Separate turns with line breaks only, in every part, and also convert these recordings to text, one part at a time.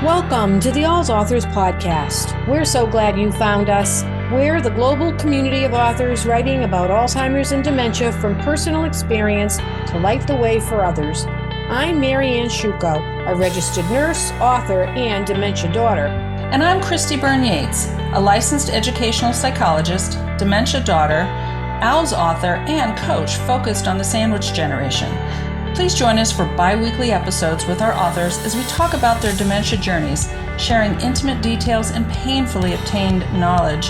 Welcome to the All's Authors Podcast. We're so glad you found us. We're the global community of authors writing about Alzheimer's and dementia from personal experience to light the way for others. I'm Mary Shuko, a registered nurse, author, and dementia daughter.
And I'm Christy Byrne-Yates, a licensed educational psychologist, dementia daughter, ALS author, and coach focused on the sandwich generation. Please join us for bi-weekly episodes with our authors as we talk about their dementia journeys, sharing intimate details and painfully obtained knowledge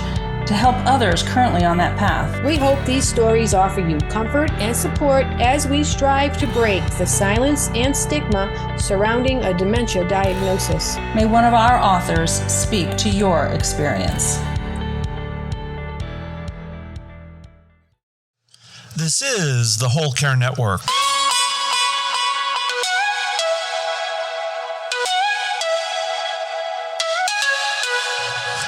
to help others currently on that path.
We hope these stories offer you comfort and support as we strive to break the silence and stigma surrounding a dementia diagnosis.
May one of our authors speak to your experience.
This is the Whole Care Network.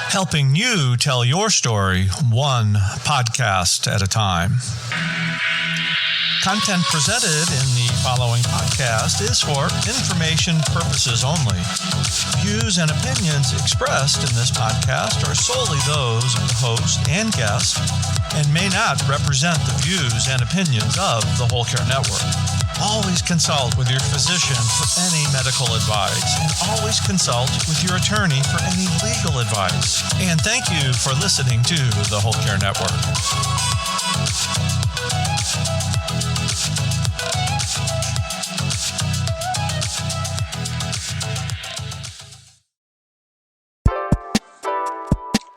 Helping you tell your story one podcast at a time. Content presented in the following podcast is for information purposes only. Views and opinions expressed in this podcast are solely those of the host and guest and may not represent the views and opinions of the Whole Care Network. Always consult with your physician for any medical advice, and always consult with your attorney for any legal advice. And thank you for listening to the Whole Care Network.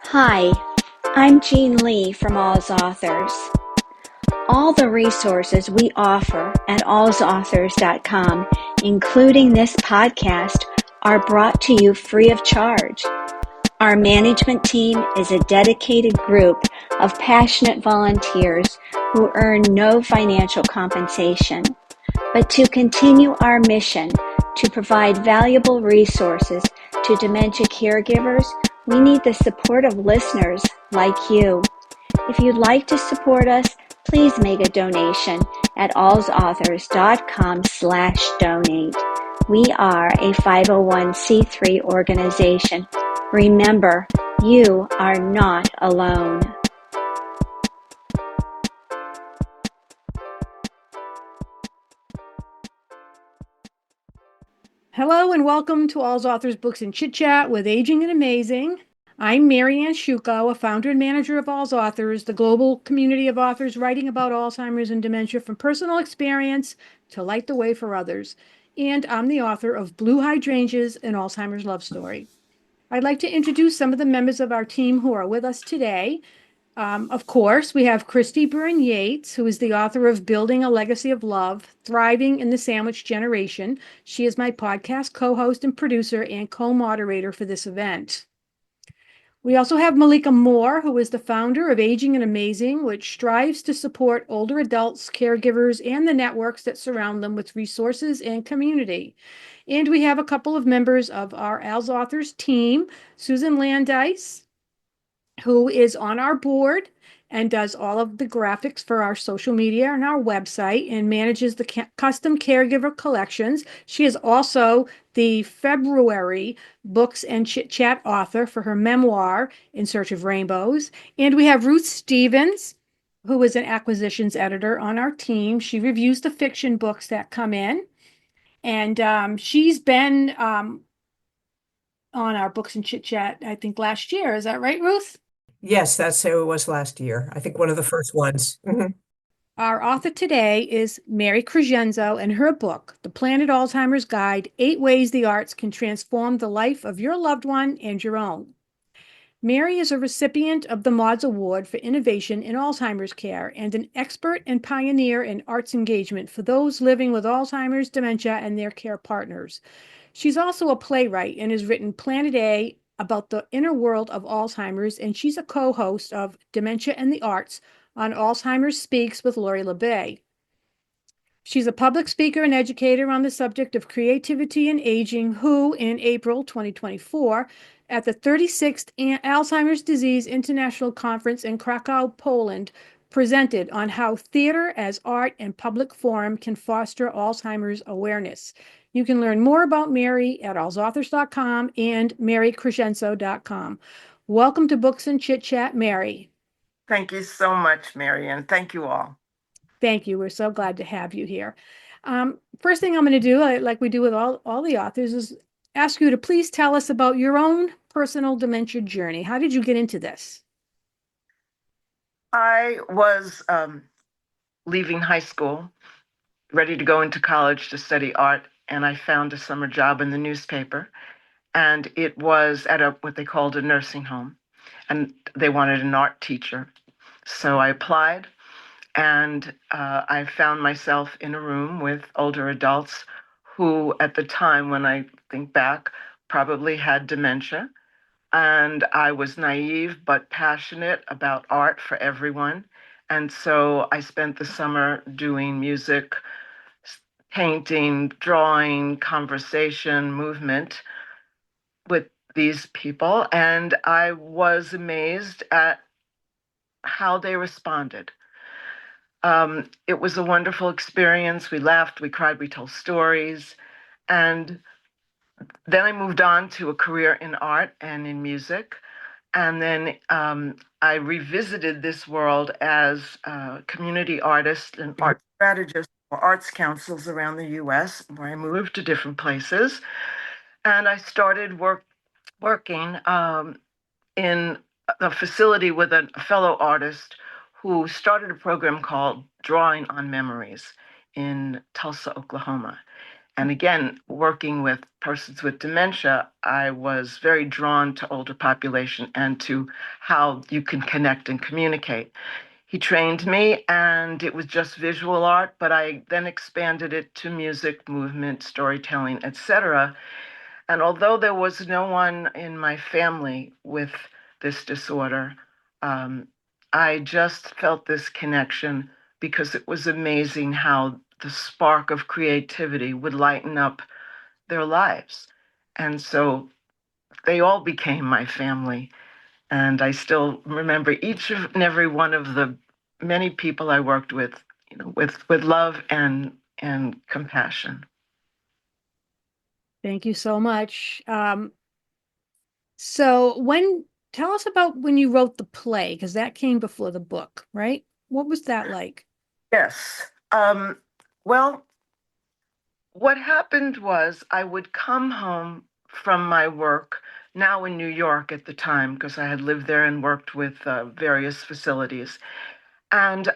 Hi, I'm Jean Lee from All's Authors. All the resources we offer at allsauthors.com, including this podcast, are brought to you free of charge. Our management team is a dedicated group of passionate volunteers who earn no financial compensation. But to continue our mission to provide valuable resources to dementia caregivers, we need the support of listeners like you. If you'd like to support us, please make a donation at allsauthors.com/donate. We are a 501c3 organization. Remember, you are not alone.
Hello and welcome to All's Authors Books and Chit Chat with Aging and Amazing. I'm Mary Shuko, a founder and manager of All's Authors, the global community of authors writing about Alzheimer's and dementia from personal experience to light the way for others. And I'm the author of Blue Hydrangeas, an Alzheimer's Love Story. I'd like to introduce some of the members of our team who are with us today. Of course, we have Christy Byrne-Yates, who is the author of Building a Legacy of Love, Thriving in the Sandwich Generation. She is my podcast co-host and producer and co-moderator for this event. We also have Malika Moore, who is the founder of Aging and Amazing, which strives to support older adults, caregivers, and the networks that surround them with resources and community. And we have a couple of members of our All's Authors team, Susan Landice, who is on our board and does all of the graphics for our social media and our website and manages the custom caregiver collections. She is also the February Books and Chit Chat author for her memoir, In Search of Rainbows. And we have Ruth Stevens, who is an acquisitions editor on our team. She reviews the fiction books that come in. And she's been on our Books and Chit Chat, I think, last year. Is that right, Ruth?
Yes, that's how it was last year. I think one of the first ones. Mm-hmm.
Our author today is Mary Crescenzo, and her book, The Planet Alzheimer's Guide, 8 Ways the Arts Can Transform the Life of Your Loved One and Your Own. Mary is a recipient of the Mods Award for Innovation in Alzheimer's Care and an expert and pioneer in arts engagement for those living with Alzheimer's, dementia, and their care partners. She's also a playwright and has written Planet A about the inner world of Alzheimer's, and she's a co-host of Dementia and the Arts on Alzheimer's Speaks with Lori LeBay. She's a public speaker and educator on the subject of creativity and aging, who in April 2024, at the 36th Alzheimer's Disease International Conference in Krakow, Poland, presented on how theater as art and public forum can foster Alzheimer's awareness. You can learn more about Mary at allsauthors.com and marycrescenzo.com. Welcome to Books and Chit Chat, Mary.
Thank you so much, Mary, and thank you all.
Thank you. We're so glad to have you here. First thing I'm going to do, like we do with all the authors, is ask you to please tell us about your own personal dementia journey. How did you get into this?
I was leaving high school, ready to go into college to study art, and I found a summer job in the newspaper. And it was at what they called a nursing home, and they wanted an art teacher. So I applied, and I found myself in a room with older adults who, at the time, when I think back, probably had dementia. And I was naive but passionate about art for everyone. And so I spent the summer doing music, painting, drawing, conversation, movement with these people. And I was amazed at how they responded. It was a wonderful experience. We laughed, we cried, we told stories. And then I moved on to a career in art and in music. And then I revisited this world as a community artist and art strategist for arts councils around the US, where I moved to different places. And I started working in a facility with a fellow artist who started a program called Drawing on Memories in Tulsa, Oklahoma. And again, working with persons with dementia, I was very drawn to older population and to how you can connect and communicate. He trained me, and it was just visual art, but I then expanded it to music, movement, storytelling, etc. And although there was no one in my family with this disorder, I just felt this connection because it was amazing how the spark of creativity would lighten up their lives. And so they all became my family. And I still remember each and every one of the many people I worked with, with love and compassion.
Thank you so much. Tell us about when you wrote the play, because that came before the book, right? What was that like?
Yes. Well, what happened was I would come home from my work, now in New York at the time, because I had lived there and worked with various facilities. And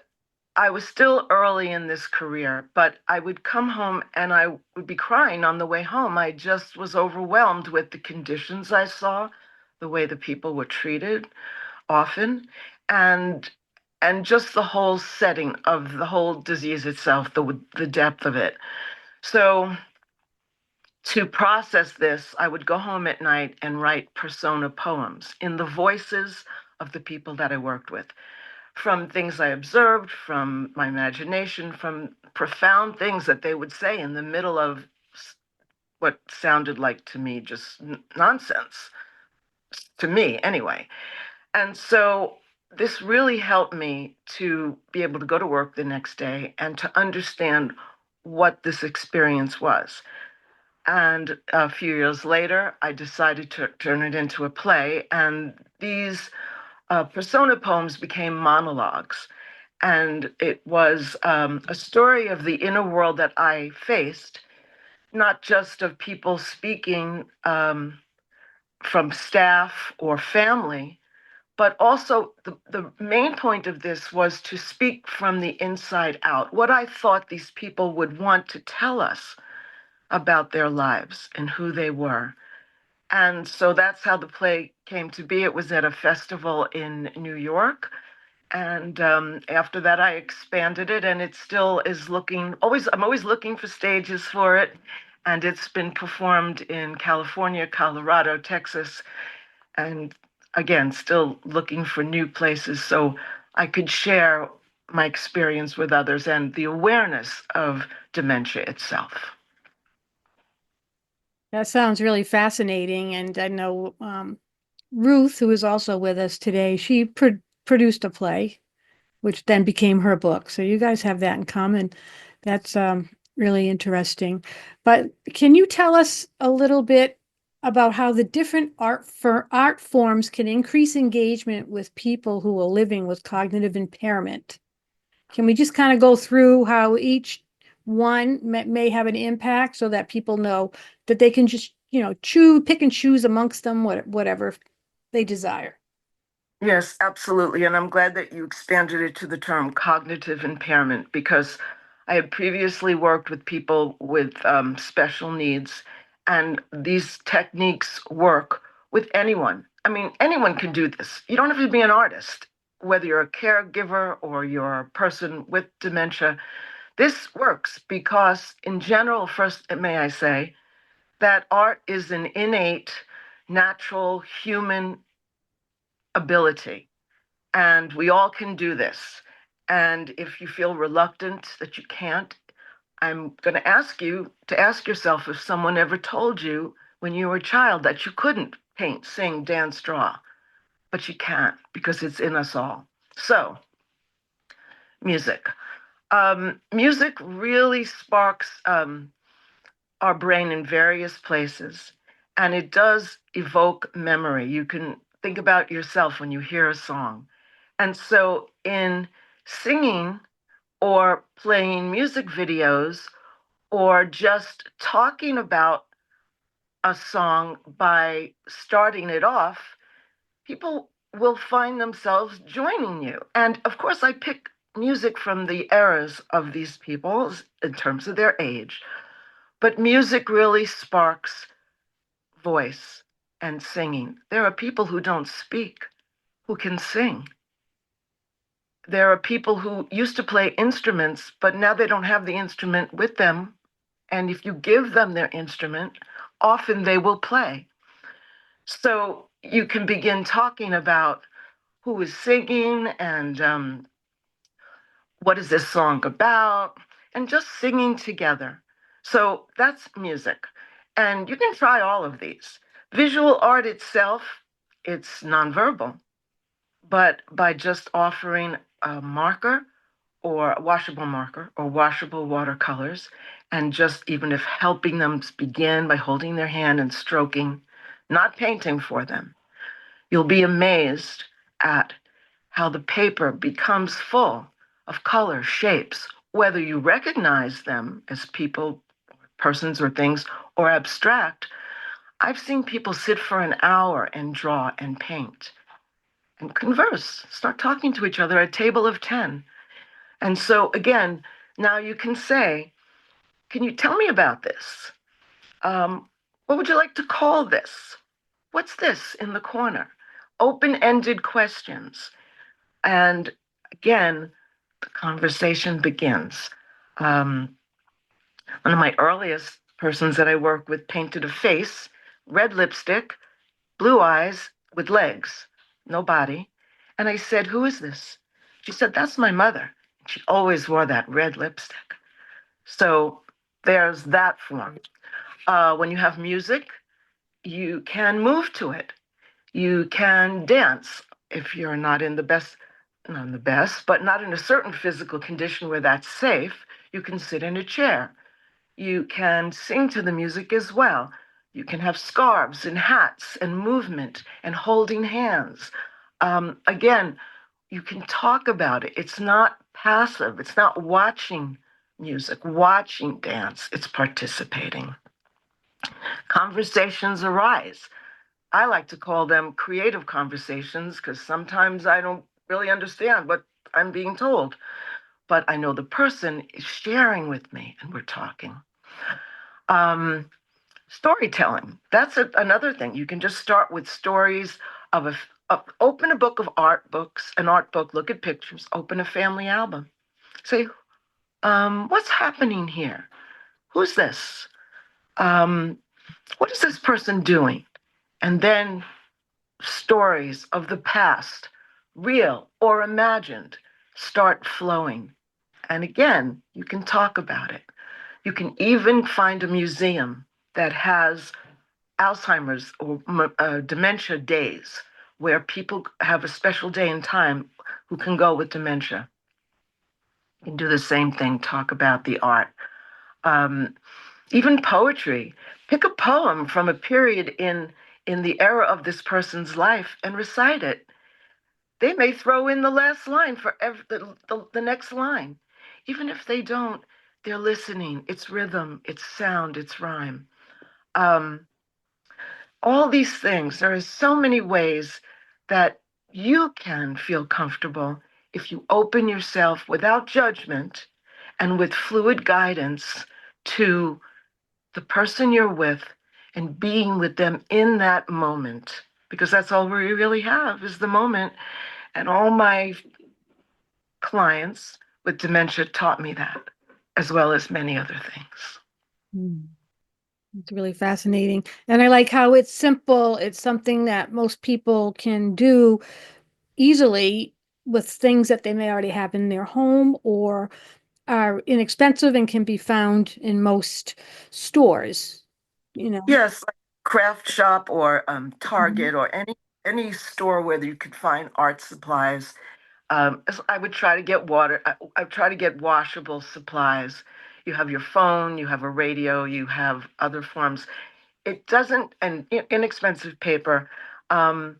I was still early in this career, but I would come home and I would be crying on the way home. I just was overwhelmed with the conditions I saw, the way the people were treated often, and just the whole setting of the whole disease itself, the depth of it. So to process this, I would go home at night and write persona poems in the voices of the people that I worked with, from things I observed, from my imagination, from profound things that they would say in the middle of what sounded like to me just nonsense, to me anyway. And so this really helped me to be able to go to work the next day and to understand what this experience was. And a few years later, I decided to turn it into a play. And these persona poems became monologues. And it was a story of the inner world that I faced, not just of people speaking from staff or family, but also the main point of this was to speak from the inside out, what I thought these people would want to tell us about their lives and who they were. And so that's how the play came to be. It was at a festival in New York. And after that, I expanded it, and it still is I'm always looking for stages for it. And it's been performed in California, Colorado, Texas, and again, still looking for new places so I could share my experience with others and the awareness of dementia itself.
That sounds really fascinating. And I know Ruth, who is also with us today, she produced a play, which then became her book. So you guys have that in common. That's Really interesting. But can you tell us a little bit about how the different art forms can increase engagement with people who are living with cognitive impairment? Can we just kind of go through how each one may have an impact so that people know that they can just, pick and choose amongst them, whatever they desire?
Yes, absolutely. And I'm glad that you expanded it to the term cognitive impairment because I had previously worked with people with special needs, and these techniques work with anyone. I mean, anyone can do this. You don't have to be an artist, whether you're a caregiver or you're a person with dementia. This works because, in general, first, may I say, that art is an innate, natural human ability. And we all can do this. And if you feel reluctant that you can't, I'm going to ask you to ask yourself if someone ever told you when you were a child that you couldn't paint, sing, dance, draw. But you can because it's in us all. So, music. Music really sparks our brain in various places, and it does evoke memory. You can think about yourself when you hear a song. And so, in singing or playing music videos or just talking about a song by starting it off, people will find themselves joining you. And of course, I pick music from the eras of these people in terms of their age, but music really sparks voice and singing. There are people who don't speak who can sing. There are people who used to play instruments, but now they don't have the instrument with them. And if you give them their instrument, often they will play. So you can begin talking about who is singing and what is this song about, and just singing together. So that's music. And you can try all of these. Visual art itself, it's nonverbal, but by just offering a marker or a washable marker or washable watercolors, and just even if helping them begin by holding their hand and stroking, not painting for them, you'll be amazed at how the paper becomes full of color, shapes, whether you recognize them as people, persons, or things, or abstract. I've seen people sit for an hour and draw and paint and converse, start talking to each other at a table of 10. And so, again, now you can say, can you tell me about this? What would you like to call this? What's this in the corner? Open-ended questions. And again, the conversation begins. One of my earliest persons that I work with painted a face, red lipstick, blue eyes with legs, no body. And I said, who is this? She said, that's my mother. She always wore that red lipstick. So there's that form. When you have music, you can move to it. You can dance if you're not in the best, not in the best, but not in a certain physical condition where that's safe. You can sit in a chair. You can sing to the music as well. You can have scarves and hats and movement and holding hands. Again, you can talk about it. It's not passive. It's not watching music, watching dance. It's participating. Conversations arise. I like to call them creative conversations because sometimes I don't really understand what I'm being told, but I know the person is sharing with me and we're talking. Storytelling, that's another thing. You can just start with stories open a book of art books, an art book, look at pictures, open a family album. Say, what's happening here? Who's this? What is this person doing? And then stories of the past, real or imagined, start flowing. And again, you can talk about it. You can even find a museum that has Alzheimer's or dementia days where people have a special day and time who can go with dementia. You can do the same thing, talk about the art. Even poetry. Pick a poem from a period in the era of this person's life and recite it. They may throw in the last line for the next line. Even if they don't, they're listening. It's rhythm, it's sound, it's rhyme. Um, all these things, there are so many ways that you can feel comfortable if you open yourself without judgment and with fluid guidance to the person you're with and being with them in that moment, because that's all we really have is the moment. And all my clients with dementia taught me that, as well as many other things.
Mm. It's really fascinating. And I like how it's simple. It's something that most people can do easily with things that they may already have in their home or are inexpensive and can be found in most stores, you know.
Yes, like craft shop or
Mhm.
Target or any store where you could find art supplies. I would try to get water. I try to get washable supplies. You have your phone, you have a radio, you have other forms. It doesn't, and inexpensive paper. Um,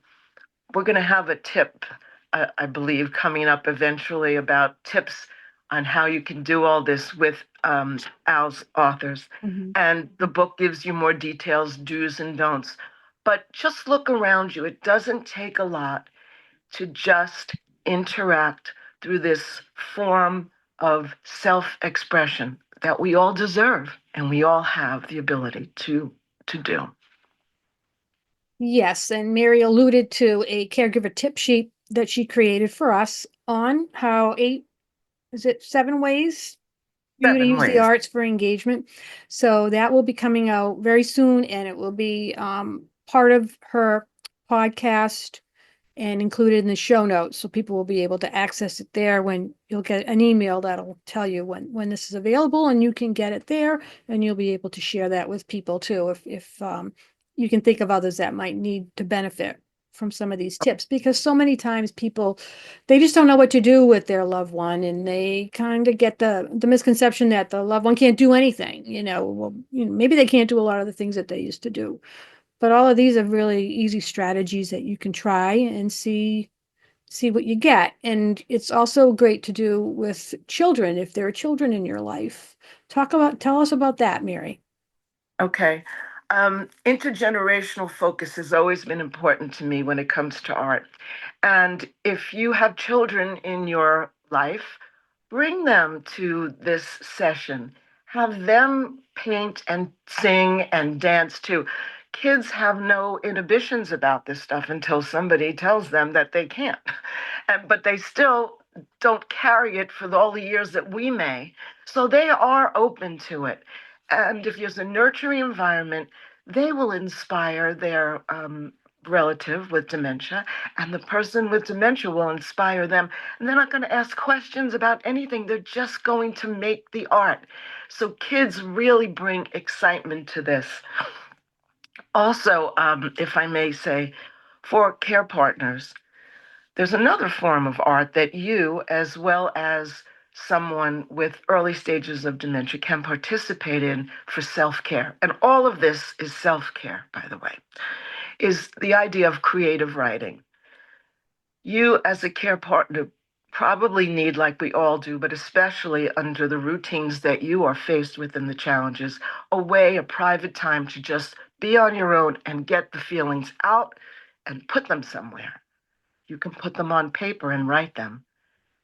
we're going to have a tip, I believe, coming up eventually about tips on how you can do all this with Al's authors.
Mhm.
And the book gives you more details, do's and don'ts. But just look around you. It doesn't take a lot to just interact through this form of self expression that we all deserve and we all have the ability to do.
Yes, and Mary alluded to a caregiver tip sheet that she created for us on how is it 7 ways for you to
7
use the
ways.
arts for engagement. So that will be coming out very soon, and it will be part of her podcast and included in the show notes. So people will be able to access it there when you'll get an email that'll tell you when this is available, and you can get it there, and you'll be able to share that with people too if you can think of others that might need to benefit from some of these tips, because so many times people they just don't know what to do with their loved one, and they kind of get the misconception that the loved one can't do anything, well, maybe they can't do a lot of the things that they used to do, but all of these are really easy strategies that you can try and see what you get. And it's also great to do with children if there are children in your life. Tell us about that, Mary.
Okay. Intergenerational focus has always been important to me when it comes to art. And if you have children in your life, bring them to this session. Have them paint and sing and dance too. Kids have no inhibitions about this stuff until somebody tells them that they can't. But they still don't carry it for all the years that we may. So they are open to it. And if there's a nurturing environment, they will inspire their relative with dementia, and the person with dementia will inspire them. And they're not going to ask questions about anything, they're just going to make the art. So kids really bring excitement to this. Also, if I may say, for care partners, there's another form of art that you, as well as someone with early stages of dementia, can participate in for self care. And all of this is self care, by the way, is the idea of creative writing. You, as a care partner, probably need, like we all do, but especially under the routines that you are faced with and the challenges, a private time to just be on your own and get the feelings out and put them somewhere. You can put them on paper and write them.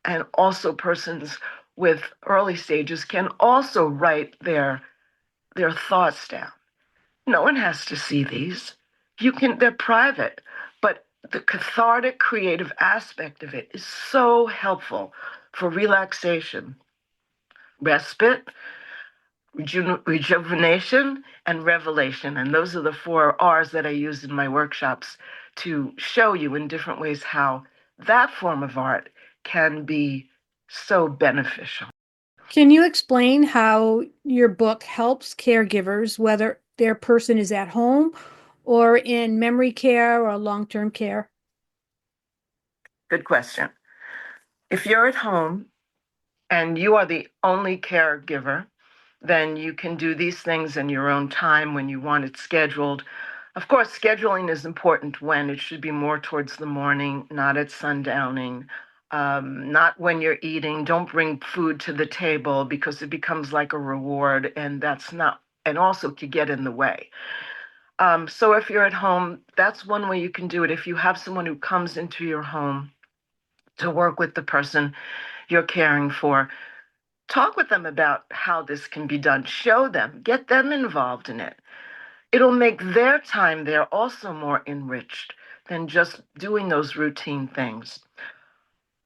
And also persons with early stages can also write their thoughts down. No one has to see these. They're private, but the cathartic creative aspect of it is so helpful for relaxation, respite, rejuvenation, and revelation. And those are the 4 R's that I use in my workshops to show you in different ways how that form of art can be so beneficial.
Can you explain how your book helps caregivers, whether their person is at home or in memory care or long-term care?
Good question. If you're at home and you are the only caregiver, then you can do these things in your own time when you want it scheduled. Of course, scheduling is important when it should be more towards the morning, not at sundowning, not when you're eating. Don't bring food to the table because it becomes like a reward, and that's not, and also could get in the way. So if you're at home, that's one way you can do it. If you have someone who comes into your home to work with the person you're caring for, talk with them about how this can be done. Show them, get them involved in it. It'll make their time there also more enriched than just doing those routine things.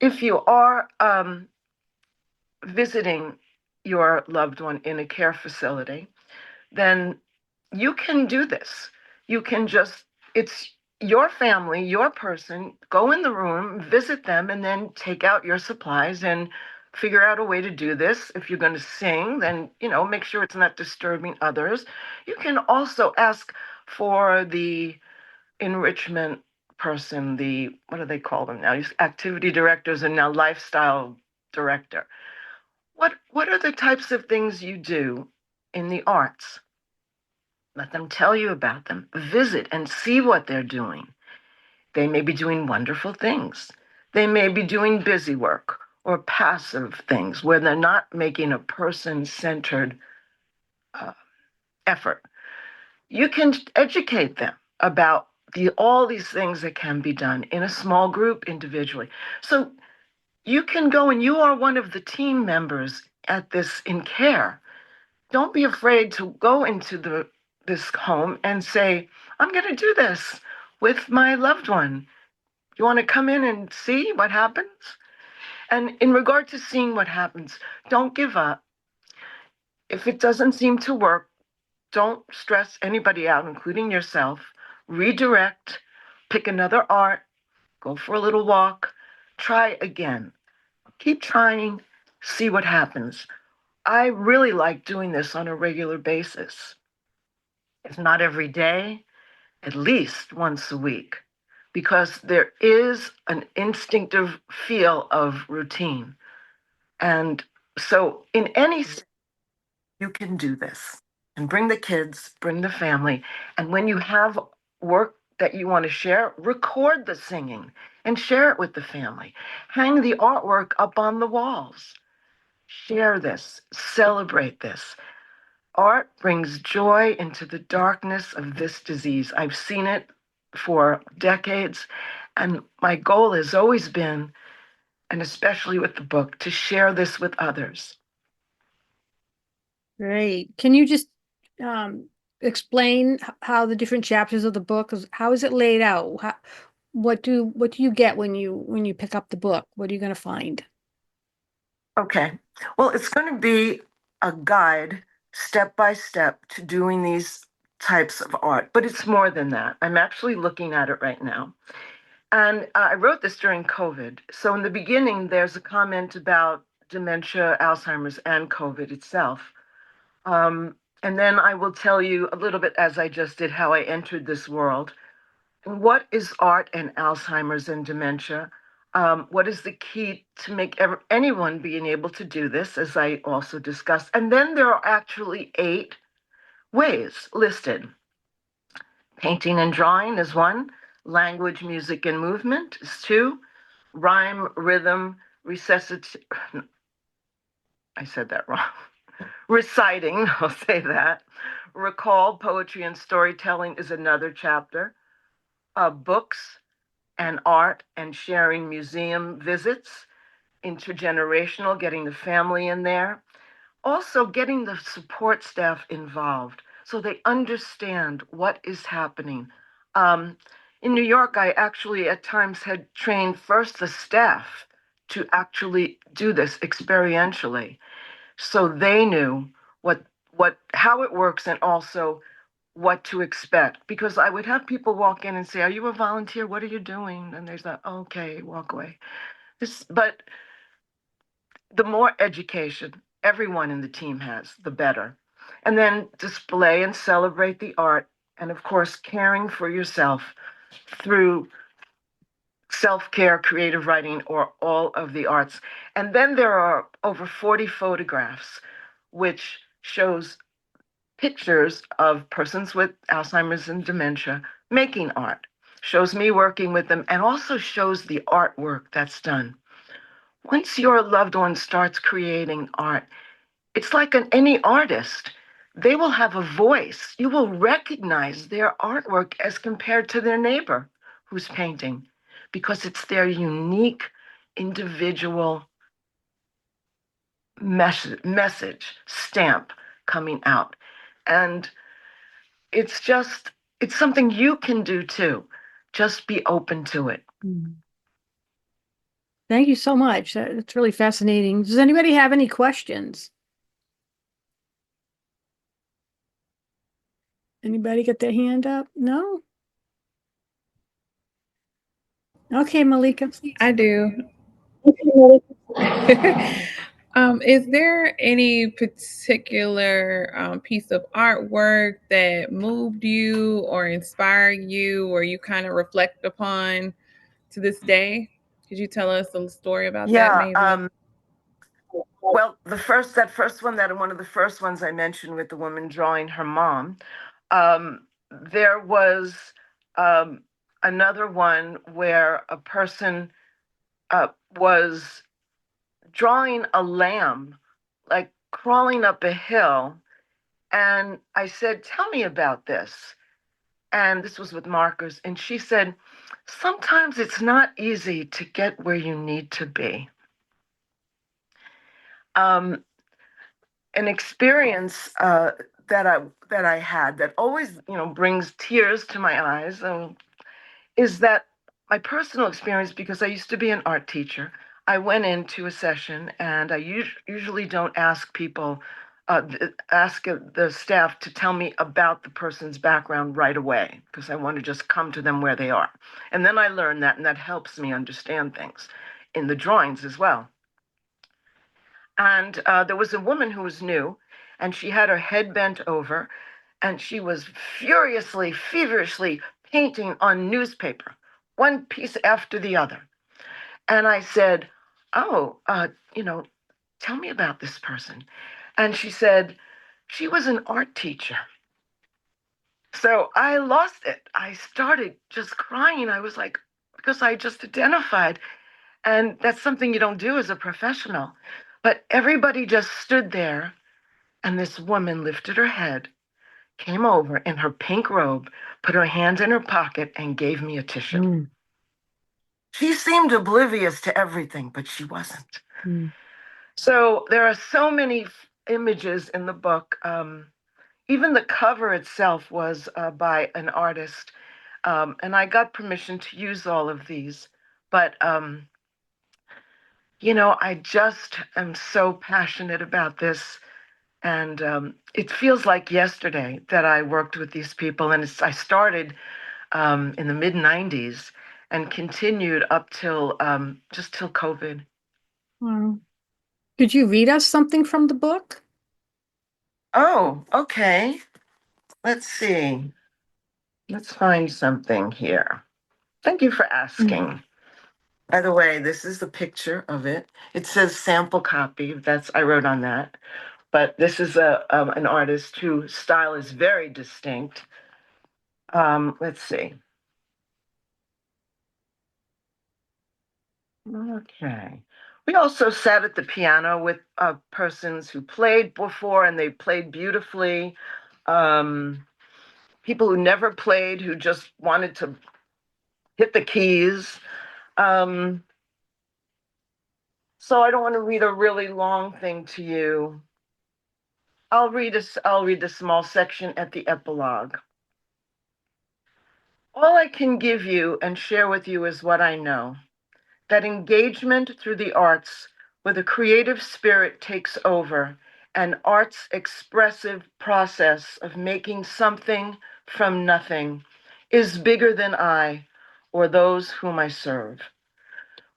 If you are visiting your loved one in a care facility, then you can do this. You can just, it's your family, your person, go in the room, visit them, and then take out your supplies and figure out a way to do this. If you're going to sing, then, make sure it's not disturbing others. You can also ask for the enrichment person, what do they call them now? Activity directors and now lifestyle director. What are the types of things you do in the arts? Let them tell you about them. Visit and see what they're doing. They may be doing wonderful things. They may be doing busy work or passive things where they're not making a person-centered effort. You can educate them about all these things that can be done in a small group, individually. So you can go, and you are one of the team members at this in care. Don't be afraid to go into this home and say, I'm going to do this with my loved one. You want to come in and see what happens? And in regard to seeing what happens, don't give up. If it doesn't seem to work, don't stress anybody out, including yourself. Redirect, pick another art, go for a little walk, try again. Keep trying, see what happens. I really like doing this on a regular basis. If not every day, at least once a week, because there is an instinctive feel of routine. And so in any, you can do this and bring the kids, bring the family. And when you have work that you want to share, record the singing and share it with the family. Hang the artwork up on the walls. Share this, celebrate this. Art brings joy into the darkness of this disease. I've seen it for decades, and my goal has always been, and especially with the book, to share this with others.
Great. Can you just explain how the different chapters of the book how is it laid out? What do you get when you pick up the book? What are you going to find?
Okay. Well, it's going to be a guide step by step to doing these types of art, but it's more than that. I'm actually looking at it right now. And I wrote this during COVID. So in the beginning, there's a comment about dementia, Alzheimer's, and COVID itself. And then I will tell you a little bit, as I just did, how I entered this world. And what is art and Alzheimer's and dementia? What is the key to make anyone being able to do this, as I also discussed? And then there are actually 8 ways listed. Painting and drawing is 1. Language, music, and movement is 2. Rhyme, rhythm, I said that wrong. Reciting, I'll say that. Recall, poetry, and storytelling is another chapter. Books and art and sharing museum visits. Intergenerational, getting the family in there. Also getting the support staff involved so they understand what is happening. In New York, I actually at times had trained first the staff to actually do this experientially, so they knew how it works and also what to expect. Because I would have people walk in and say, "Are you a volunteer? What are you doing?" And they say, "Okay, walk away." But the more education everyone in the team has, the better. And then display and celebrate the art, and of course, caring for yourself through self-care, creative writing, or all of the arts. And then there are over 40 photographs, which shows pictures of persons with Alzheimer's and dementia making art, shows me working with them, and also shows the artwork that's done. Once your loved one starts creating art, it's like any artist. They will have a voice. You will recognize their artwork as compared to their neighbor who's painting because it's their unique, individual message stamp coming out. And it's just, it's something you can do too. Just be open to it.
Thank you so much. That's really fascinating. Does anybody have any questions? Anybody get their hand up? No? Okay, Malika.
I do. Is there any particular piece of artwork that moved you or inspired you or you kind of reflect upon to this day? Could you tell us a story about that maybe?
Well, one of the first ones I mentioned with the woman drawing her mom, there was another one where a person was drawing a lamb, like crawling up a hill. And I said, "Tell me about this." And this was with markers. And she said, "Sometimes it's not easy to get where you need to be." An experience that I had that always brings tears to my eyes is that my personal experience, because I used to be an art teacher. I went into a session and I usually don't ask people ask the staff to tell me about the person's background right away because I want to just come to them where they are. And then I learned that, and that helps me understand things in the drawings as well. And there was a woman who was new, and she had her head bent over, and she was furiously, feverishly painting on newspaper, one piece after the other. And I said, "Oh, tell me about this person." And she said, she was an art teacher. So I lost it. I started just crying. I was like, because I just identified. And that's something you don't do as a professional. But everybody just stood there, and this woman lifted her head, came over in her pink robe, put her hand in her pocket, and gave me a tissue. She seemed oblivious to everything, but she wasn't. So there are so many images in the book. Even the cover itself was by an artist, and I got permission to use all of these. But I just am so passionate about this. And it feels like yesterday that I worked with these people. And I started in the mid 90s and continued up till just till COVID.
Wow. Could you read us something from the book?
Oh, okay. Let's see. Let's find something here. Thank you for asking. By the way, this is the picture of it. It says sample copy. I wrote on that. But this is an artist whose style is very distinct. Let's see. Okay. We also sat at the piano with persons who played before, and they played beautifully. People who never played, who just wanted to hit the keys. So I don't want to read a really long thing to you. I'll read the small section at the epilogue. All I can give you and share with you is what I know. That engagement through the arts, where the creative spirit takes over, and art's expressive process of making something from nothing, is bigger than I or those whom I serve.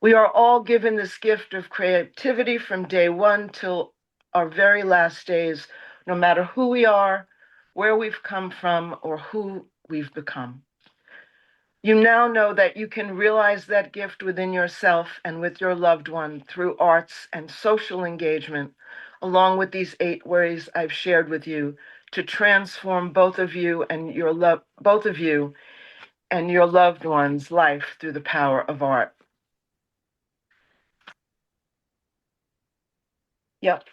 We are all given this gift of creativity from day one till our very last days, no matter who we are, where we've come from, or who we've become. You now know that you can realize that gift within yourself and with your loved one through arts and social engagement, along with these 8 ways I've shared with you, to transform both of you and your loved ones' life through the power of art. Yep.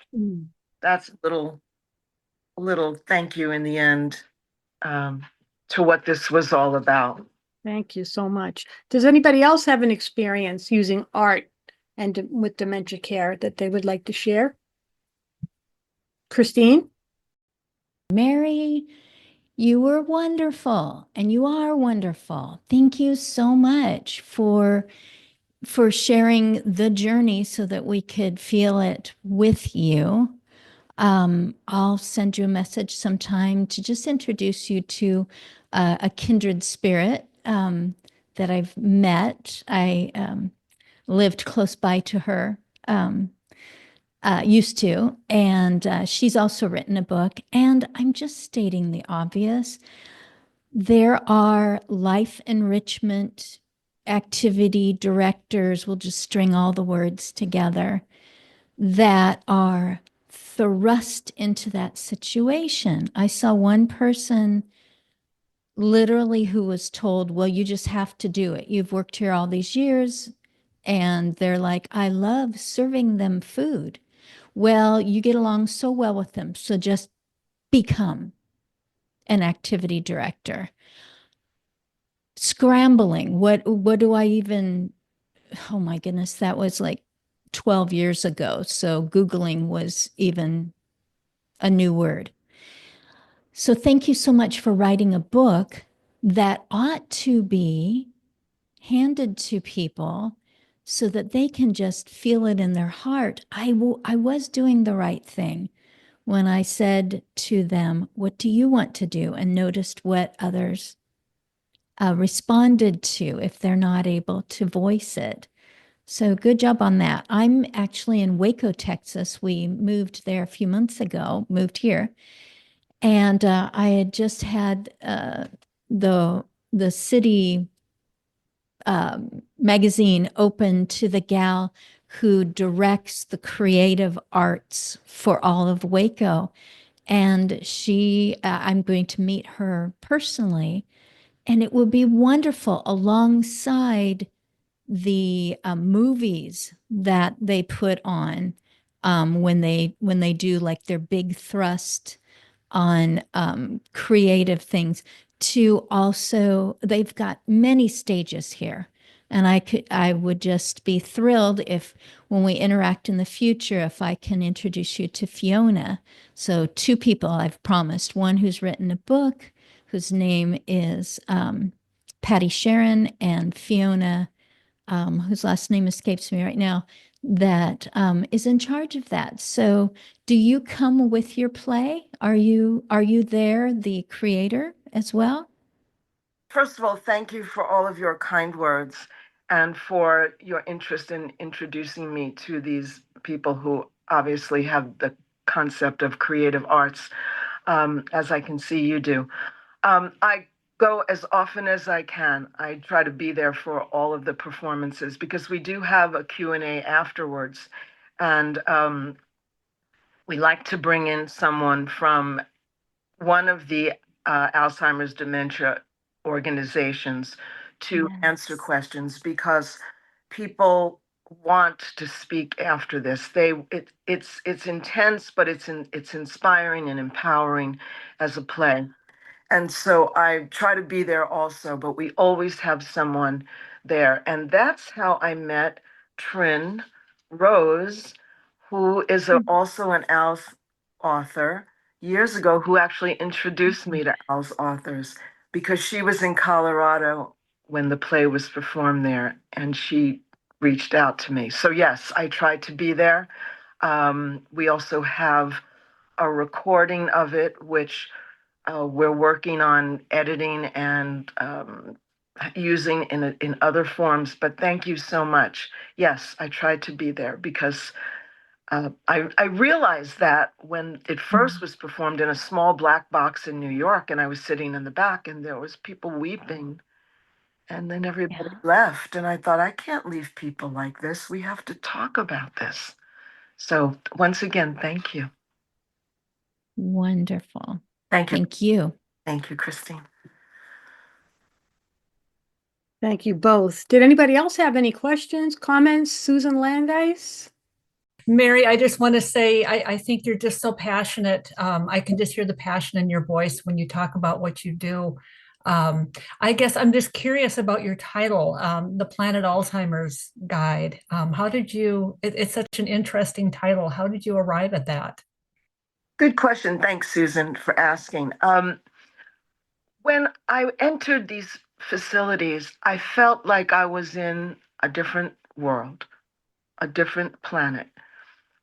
That's a little thank you in the end, to what this was all about.
Thank you so much. Does anybody else have an experience using art and with dementia care that they would like to share? Christine?
Mary, you were wonderful and you are wonderful. Thank you so much for sharing the journey so that we could feel it with you. I'll send you a message sometime to just introduce you to a kindred spirit that I've met. I lived close by to her, used to, and she's also written a book. And I'm just stating the obvious. There are life enrichment activity directors, we'll just string all the words together, that are thrust into that situation. I saw one person literally who was told, well, you just have to do it. You've worked here all these years. And they're like, I love serving them food. Well, you get along so well with them. So just become an activity director. Scrambling. What do I even, oh my goodness, that was like 12 years ago. So Googling was even a new word. So thank you so much for writing a book that ought to be handed to people so that they can just feel it in their heart. I was doing the right thing when I said to them, what do you want to do? And noticed what others responded to if they're not able to voice it. So good job on that. I'm actually in Waco, Texas. We moved there a few months ago, moved here. And I had just had the city magazine open to the gal who directs the creative arts for all of Waco. And I'm going to meet her personally. And it would be wonderful alongside the movies that they put on when they do like their big thrust on creative things, to also, they've got many stages here. And I would just be thrilled if when we interact in the future, if I can introduce you to Fiona. So 2 people I've promised, one who's written a book, whose name is Patty Sharon, and Fiona, whose last name escapes me right now, that is in charge of that. So do you come with your play? Are you there, the creator as well?
First of all, thank you for all of your kind words and for your interest in introducing me to these people who obviously have the concept of creative arts, as I can see you do. I go as often as I can. I try to be there for all of the performances because we do have a Q&A afterwards. And we like to bring in someone from one of the Alzheimer's dementia organizations to answer questions, because people want to speak after this. It's intense, but it's inspiring and empowering as a play. And so I try to be there also, but we always have someone there. And that's how I met Trin Rose, who is also an Al's author years ago, who actually introduced me to Al's authors because she was in Colorado when the play was performed there, and she reached out to me. So yes, I tried to be there. We also have a recording of it, which we're working on editing and using in other forms. But thank you so much. Yes, I tried to be there because I realized that when it first was performed in a small black box in New York, and I was sitting in the back, and there was people weeping, and then everybody left, and I thought, I can't leave people like this. We have to talk about this. So once again, thank you.
Wonderful.
Thank you.
Thank you.
Thank you, Christine.
Thank you both. Did anybody else have any questions, comments? Susan Landis?
Mary, I just want to say, I think you're just so passionate. I can just hear the passion in your voice when you talk about what you do. I guess I'm just curious about your title, the Planet Alzheimer's Guide. How did you, it's such an interesting title. How did you arrive at that?
Good question. Thanks, Susan, for asking. When I entered these facilities, I felt like I was in a different world, a different planet,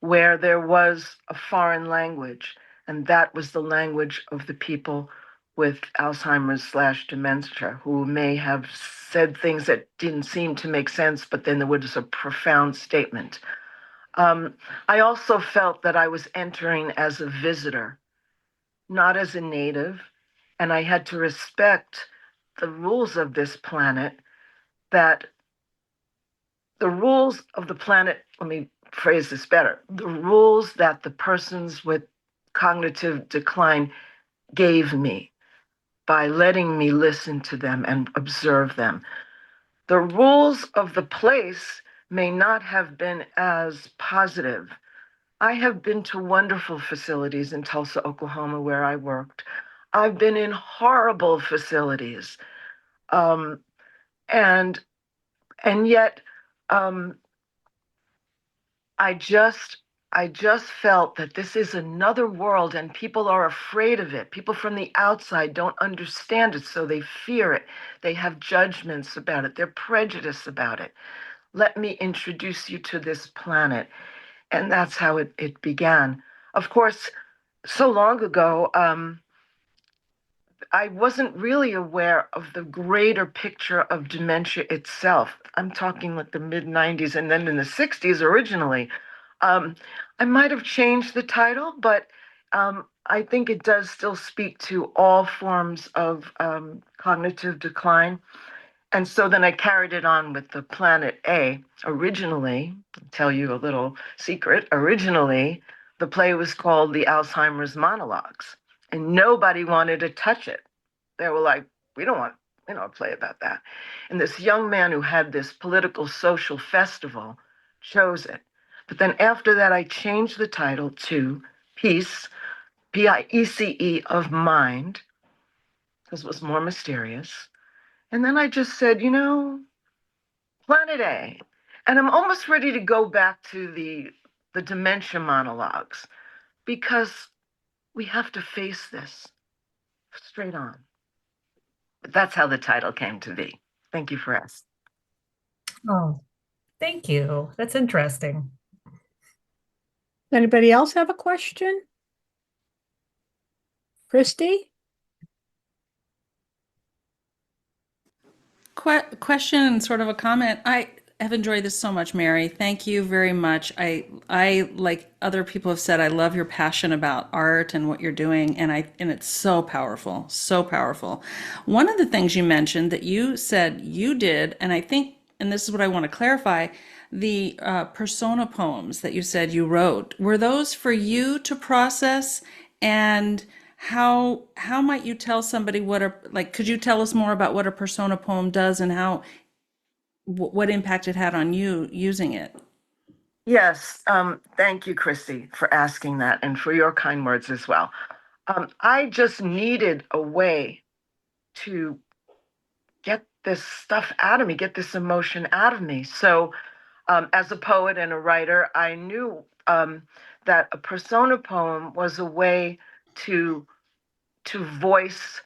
where there was a foreign language, and that was the language of the people with Alzheimer's/dementia, who may have said things that didn't seem to make sense, but then there was a profound statement. I also felt that I was entering as a visitor, not as a native, and I had to respect the rules of this planet, that the rules of the planet, let me phrase this better, the rules that the persons with cognitive decline gave me by letting me listen to them and observe them. The rules of the place may not have been as positive. I have been to wonderful facilities in Tulsa, Oklahoma, where I worked. I've been in horrible facilities. And yet, I just felt that this is another world and people are afraid of it. People from the outside don't understand it, so they fear it. They have judgments about it. They're prejudiced about it. Let me introduce you to this planet. And that's how it began. Of course, so long ago, I wasn't really aware of the greater picture of dementia itself. I'm talking like the mid 90s and then in the 60s originally. I might have changed the title, but I think it does still speak to all forms of cognitive decline. And so then I carried it on with the Planet A. Originally, I'll tell you a little secret, originally, the play was called The Alzheimer's Monologues, and nobody wanted to touch it. They were like, we don't want a play about that. And this young man who had this political social festival chose it. But then after that, I changed the title to Peace, Piece of Mind, because it was more mysterious. And then I just said, Planet A. And I'm almost ready to go back to the dementia monologues, because we have to face this straight on. But that's how the title came to be. Thank you for asking.
Oh, thank you. That's interesting.
Anybody else have a question? Christy?
Question and sort of a comment. I have enjoyed this so much, Mary. Thank you very much. I like other people have said, I love your passion about art and what you're doing, and it's so powerful, so powerful. One of the things you mentioned that you said you did, and I think, and this is what I want to clarify, the persona poems that you said you wrote, were those for you to process? And how might you tell somebody could you tell us more about what a persona poem does and how what impact it had on you using it?
Yes, thank you, Christy, for asking that and for your kind words as well. I just needed a way to get this stuff out of me, get this emotion out of me. So as a poet and a writer, I knew that a persona poem was a way to voice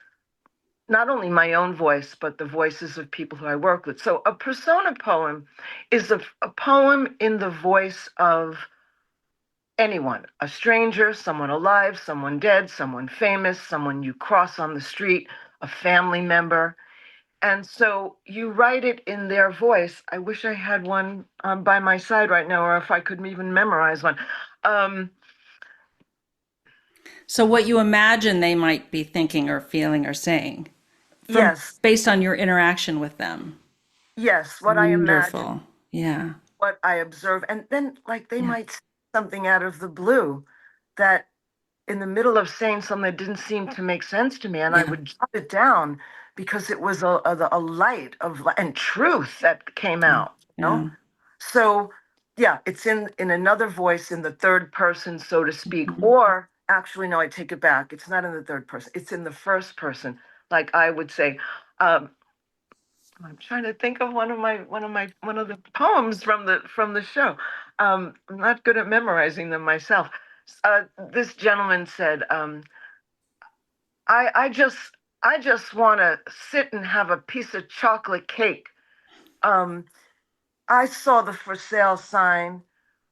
not only my own voice, but the voices of people who I work with. So a persona poem is a poem in the voice of anyone, a stranger, someone alive, someone dead, someone famous, someone you cross on the street, a family member. And so you write it in their voice. I wish I had one by my side right now, or if I could even memorize one.
So what you imagine they might be thinking or feeling or saying,
Yes.
based on your interaction with them.
Yes, what
Wonderful.
I imagine.
Yeah.
What I observe. And then, like, they might say something out of the blue that in the middle of saying something that didn't seem to make sense to me, and I would jot it down because it was a light of and truth that came out, you know? So yeah, it's in another voice, in the third person, so to speak. Or actually, no, I take it back. It's not in the third person. It's in the first person. Like I would say, I'm trying to think of one of the poems from the show. I'm not good at memorizing them myself. This gentleman said, I just want to sit and have a piece of chocolate cake. I saw the for sale sign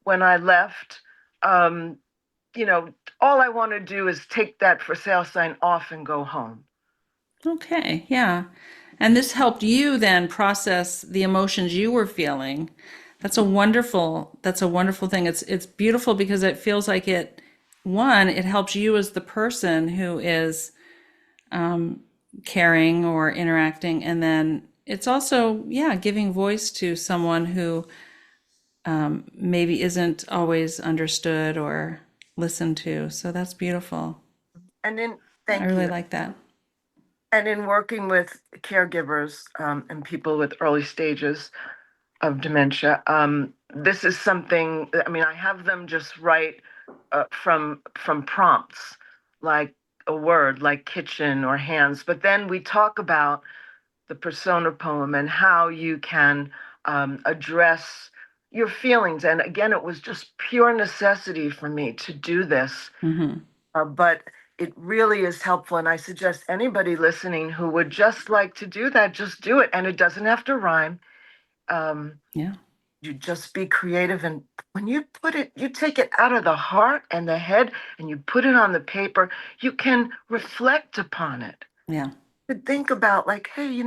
when I left. Um, all I want to do is take that for sale sign off and go home.
Okay, yeah. And this helped you then process the emotions you were feeling. That's a wonderful thing. It's beautiful because it feels like it helps you as the person who is caring or interacting, and then it's also, yeah, giving voice to someone who maybe isn't always understood or listened to. So that's beautiful.
And then,
I
thank
really
you.
like that.
And in working with caregivers and people with early stages of dementia, this is something. I mean, I have them just write from prompts, like a word, like kitchen or hands. But then we talk about the persona poem and how you can address your feelings. And again, it was just pure necessity for me to do this. But it really is helpful. And I suggest anybody listening who would just like to do that, just do it. And it doesn't have to rhyme.
Yeah.
You just be creative. And when you you take it out of the heart and the head and you put it on the paper, you can reflect upon it.
Yeah.
To think about, like, hey,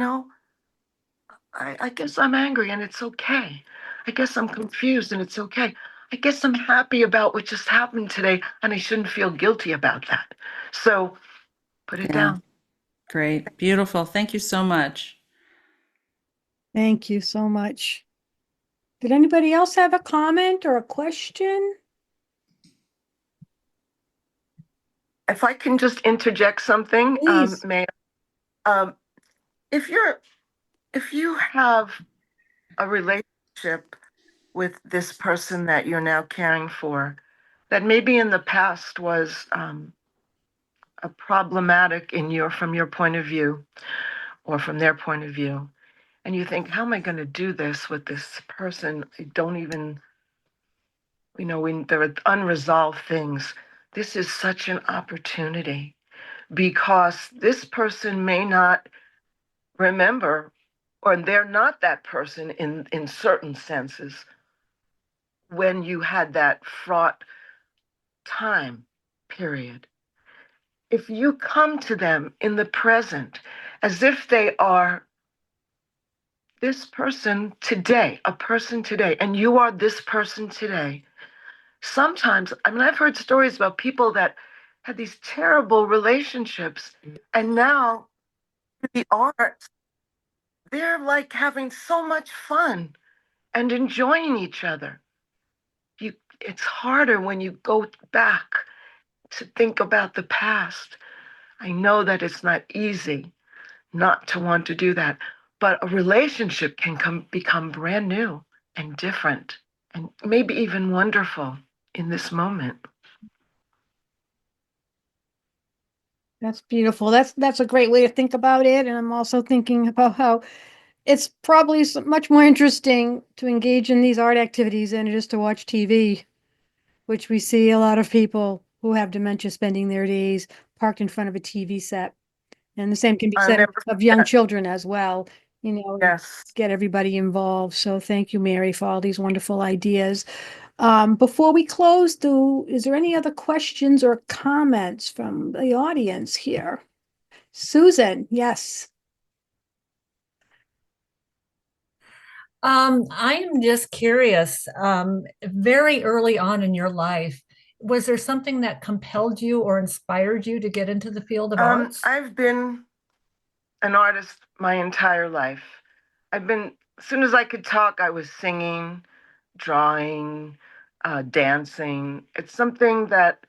I guess I'm angry and it's okay. I guess I'm confused and it's okay. I guess I'm happy about what just happened today and I shouldn't feel guilty about that. So put it
Yeah.
down.
Great. Beautiful. Thank you so much.
Thank you so much. Did anybody else have a comment or a question?
If I can just interject something,
Please.
May um, if you have a relationship with this person that you're now caring for, that maybe in the past was a problematic from your point of view or from their point of view, and you think, how am I going to do this with this person? I don't even, when there are unresolved things. This is such an opportunity because this person may not remember, or they're not that person in certain senses when you had that fraught time period. If you come to them in the present as if they are this person today, a person today, and you are this person today. Sometimes, I mean, I've heard stories about people that had these terrible relationships, and now the art, they're like having so much fun and enjoying each other. It's harder when you go back to think about the past. I know that it's not easy not to want to do that, but a relationship can become brand new and different and maybe even wonderful in this moment.
That's beautiful. That's a great way to think about it. And I'm also thinking about how it's probably much more interesting to engage in these art activities than it is to watch TV, which we see a lot of people who have dementia spending their days parked in front of a TV set. And the same can be
I'll
said
never
of young
forget.
children as well,
Yes.
get everybody involved. So thank you, Mary, for all these wonderful ideas. Before we close, is there any other questions or comments from the audience here? Susan, yes.
I'm just curious, very early on in your life, was there something that compelled you or inspired you to get into the field of arts?
I've been an artist my entire life. As soon as I could talk, I was singing, drawing, dancing. It's something that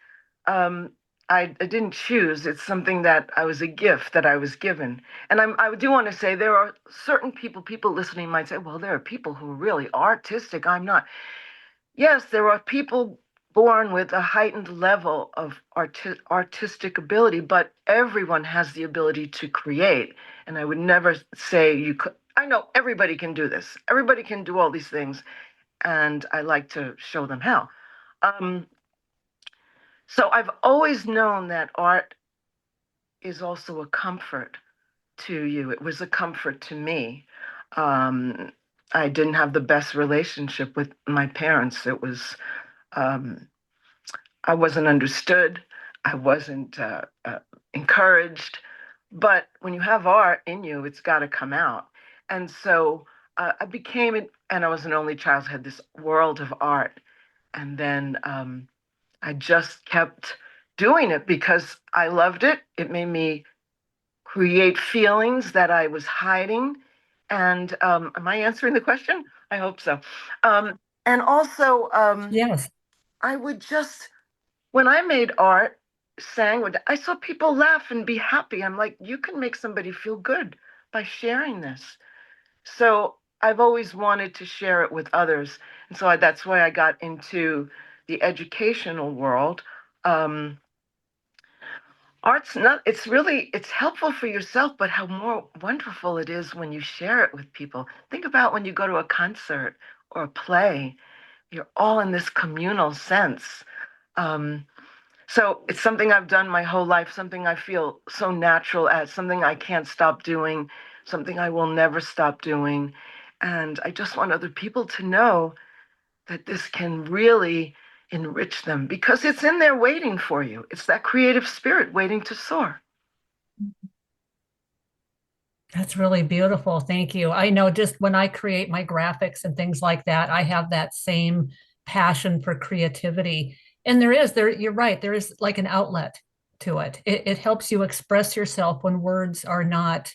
I didn't choose. It's something that I was a gift that I was given. And I do want to say there are certain people listening might say, well, there are people who are really artistic. I'm not. Yes, there are people born with a heightened level of artistic ability, but everyone has the ability to create. And I would never say you could. I know everybody can do this. Everybody can do all these things, and I like to show them how. Um, so I've always known that art is also a comfort to you. It was a comfort to me. Um, I didn't have the best relationship with my parents. It was um, I wasn't understood. I wasn't encouraged. But when you have art in you, it's got to come out. And so I became, and I was an only child, had this world of art. And then I just kept doing it because I loved it. It made me create feelings that I was hiding. And am I answering the question? I hope so. And also,
Yes.
I would just, when I made art, I saw people laugh and be happy. I'm like, you can make somebody feel good by sharing this. So I've always wanted to share it with others. And so that's why I got into the educational world. Um, Art's not, it's helpful for yourself, but how more wonderful it is when you share it with people. Think about when you go to a concert or a play, you're all in this communal sense. Um, so it's something I've done my whole life, something I feel so natural at, something I can't stop doing, something I will never stop doing. And I just want other people to know that this can really enrich them because it's in there waiting for you. It's that creative spirit waiting to soar.
That's really beautiful. Thank you. I know just when I create my graphics and things like that, I have that same passion for creativity. And you're right, there is like an outlet to it. It helps you express yourself when words are not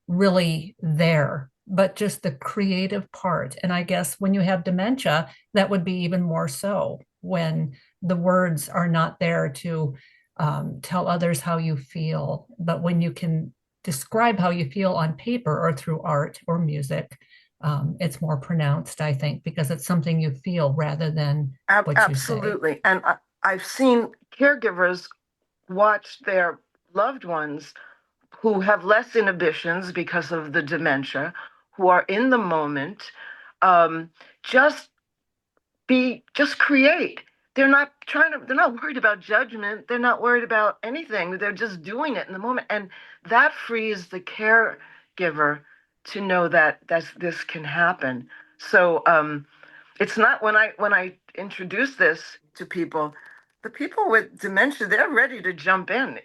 really there, but just the creative part. And I guess when you have dementia, that would be even more so when the words are not there to tell others how you feel. But when you can describe how you feel on paper or through art or music, it's more pronounced, I think, because it's something you feel rather than what you say.
Absolutely. And I've seen caregivers watch their loved ones who have less inhibitions because of the dementia, who are in the moment, um, just just create. They're not worried about judgment. They're not worried about anything. They're just doing it in the moment. And that frees the caregiver to know that this can happen. So it's not when I introduce this to people, the people with dementia, they're ready to jump in.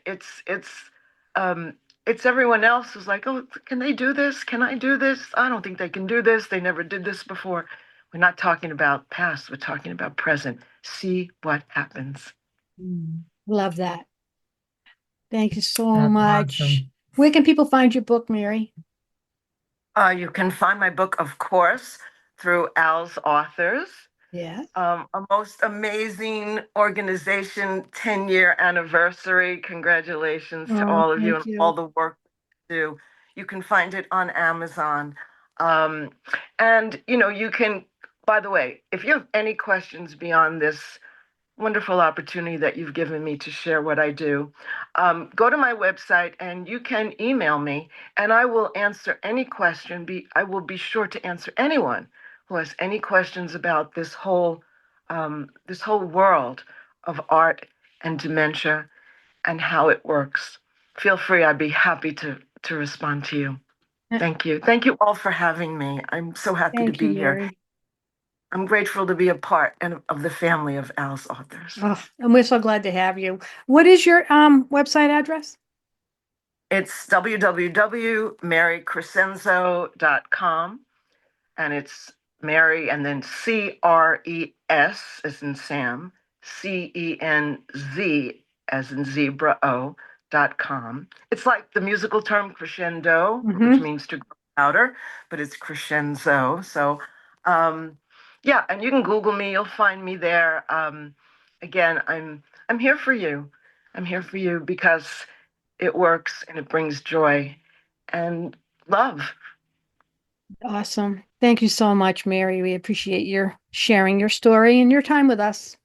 Um, it's everyone else who's like, oh, can they do this? Can I do this? I don't think they can do this. They never did this before. We're not talking about past. We're talking about present. See what happens.
Love that. Thank you so
That's
much.
awesome.
Where can people find your book, Mary?
You can find my book, of course, through Al's Authors.
Yeah.
A most amazing organization, 10-year anniversary. Congratulations to
Oh,
all of you
thank
and all
you.
the work you do. You can find it on Amazon. Um, and, you can, by the way, if you have any questions beyond this wonderful opportunity that you've given me to share what I do, go to my website and you can email me and I will answer any question. I will be sure to answer anyone who has any questions about this whole world of art and dementia and how it works. Feel free. I'd be happy to respond to you. Thank you. Thank you all for having me. I'm so happy to
Thank you,
be here.
Mary.
I'm grateful to be a part of the family of Al's Authors.
Oh, and we're so glad to have you. What is your website address?
It's www.marycrescenzo.com, and it's Mary and then CRES as in Sam, CENZ as in zebra.com. It's like the musical term crescendo, which means to grow louder, but it's crescenzo. So, Yeah, and you can Google me. You'll find me there. Again, I'm here for you. I'm here for you because it works and it brings joy and love.
Awesome. Thank you so much, Mary. We appreciate your sharing your story and your time with us.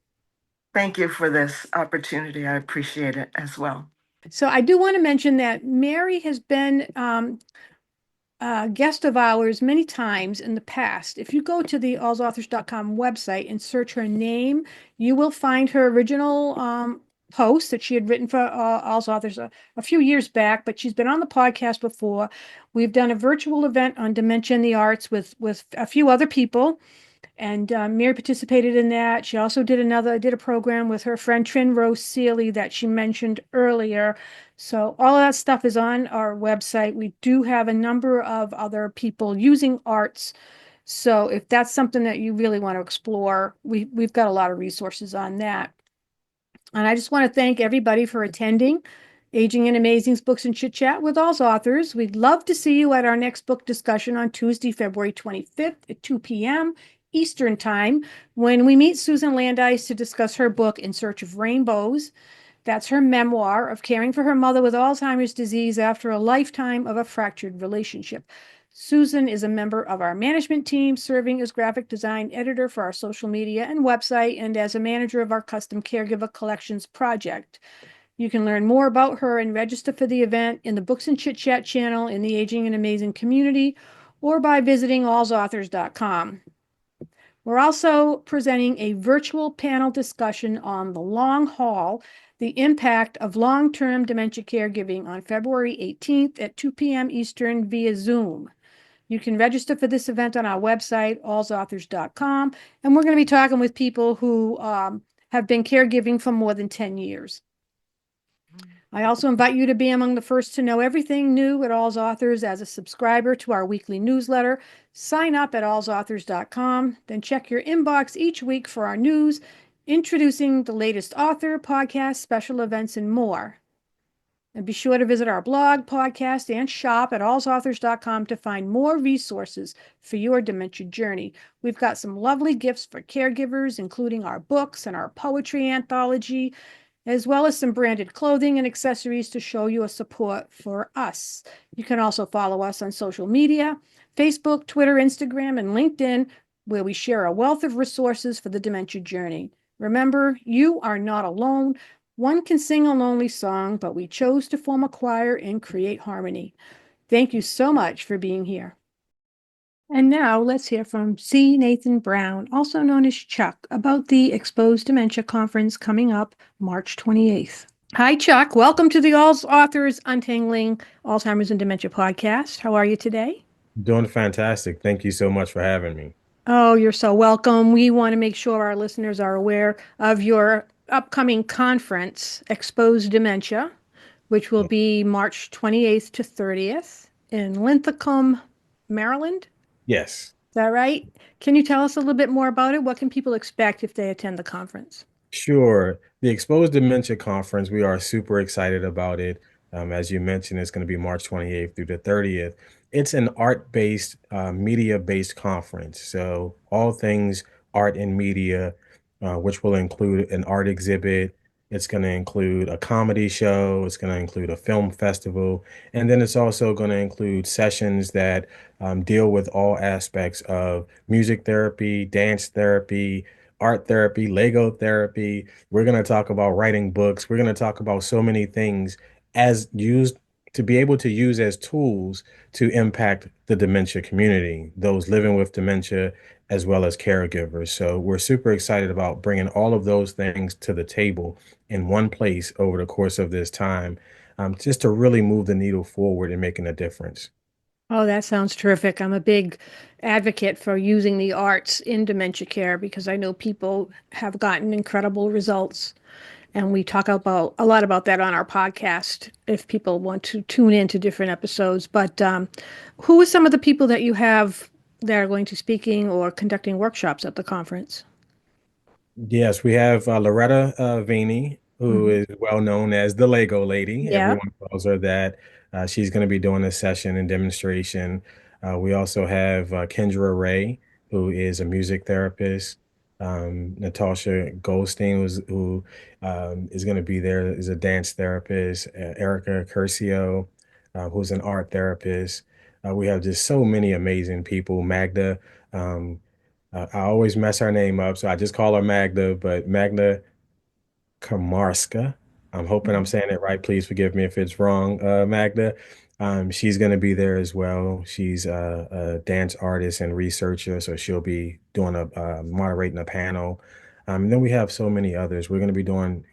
Thank you for this opportunity. I appreciate it as well.
So I do want to mention that Mary has been a guest of ours many times in the past. If you go to the allsauthors.com website and search her name, you will find her original post that she had written for All's Authors a few years back, but she's been on the podcast before. We've done a virtual event on dementia and the arts with a few other people. And Mary participated in that. She also did a program with her friend Trin Rose Seeley that she mentioned earlier. So all of that stuff is on our website. We do have a number of other people using arts. So if that's something that you really want to explore, we've got a lot of resources on that. And I just want to thank everybody for attending Aging in Amazing's Books and Chit Chat with All's Authors. We'd love to see you at our next book discussion on Tuesday, February 25th at 2 p.m. Eastern Time, when we meet Susan Landis to discuss her book, In Search of Rainbows. That's her memoir of caring for her mother with Alzheimer's disease after a lifetime of a fractured relationship. Susan is a member of our management team, serving as graphic design editor for our social media and website, and as a manager of our custom caregiver collections project. You can learn more about her and register for the event in the Books and Chit Chat channel in the Aging and Amazing community, or by visiting allsauthors.com. We're also presenting a virtual panel discussion on the long haul, the impact of long-term dementia caregiving, on February 18th at 2 p.m. Eastern via Zoom. You can register for this event on our website, allsauthors.com, and we're going to be talking with people who have been caregiving for more than 10 years. I also invite you to be among the first to know everything new at All's Authors as a subscriber to our weekly newsletter. Sign up at allsauthors.com, then check your inbox each week for our news, introducing the latest author, podcast, special events, and more. And be sure to visit our blog, podcast, and shop at allsauthors.com to find more resources for your dementia journey. We've got some lovely gifts for caregivers, including our books and our poetry anthology, as well as some branded clothing and accessories to show your support for us. You can also follow us on social media, Facebook, Twitter, Instagram, and LinkedIn, where we share a wealth of resources for the dementia journey. Remember, you are not alone. One can sing a lonely song, but we chose to form a choir and create harmony. Thank you so much for being here. And now let's hear from C. Nathan Brown, also known as Chuck, about the Exposed Dementia Conference coming up March 28th. Hi, Chuck. Welcome to the All's Authors Untangling Alzheimer's and Dementia podcast. How are you today?
Doing fantastic. Thank you so much for having me.
Oh, you're so welcome. We want to make sure our listeners are aware of your upcoming conference, Exposed Dementia, which will be March 28th to 30th in Linthicum, Maryland.
Yes.
Is that right? Can you tell us a little bit more about it? What can people expect if they attend the conference?
Sure. The Exposed Dementia Conference, we are super excited about it. As you mentioned, it's going to be March 28th through the 30th. It's an art-based, media-based conference. So all things art and media, which will include an art exhibit. It's going to include a comedy show. It's going to include a film festival. And then it's also going to include sessions that deal with all aspects of music therapy, dance therapy, art therapy, Lego therapy. We're going to talk about writing books. We're going to talk about so many things as used to be able to use as tools to impact the dementia community, those living with dementia, as well as caregivers. So we're super excited about bringing all of those things to the table in one place over the course of this time, just to really move the needle forward and making a difference.
Oh, that sounds terrific. I'm a big advocate for using the arts in dementia care because I know people have gotten incredible results. And we talk about a lot about that on our podcast if people want to tune into different episodes. But who are some of the people that you have that are going to speaking or conducting workshops at the conference?
Yes, we have Loretta Vini, who is well known as the Lego Lady.
Yeah.
Everyone calls her that. She's going to be doing a session and demonstration. We also have Kendra Ray, who is a music therapist. Natasha Goldstein, who is going to be there, is a dance therapist. Erica Curcio, who's an art therapist. We have just so many amazing people. Magda, um, I always mess her name up, so I just call her Magda, but Magda Kamarska. I'm hoping I'm saying it right. Please forgive me if it's wrong, Magda. She's going to be there as well. She's a dance artist and researcher, so she'll be doing moderating a panel. And then we have so many others. We're going to be doing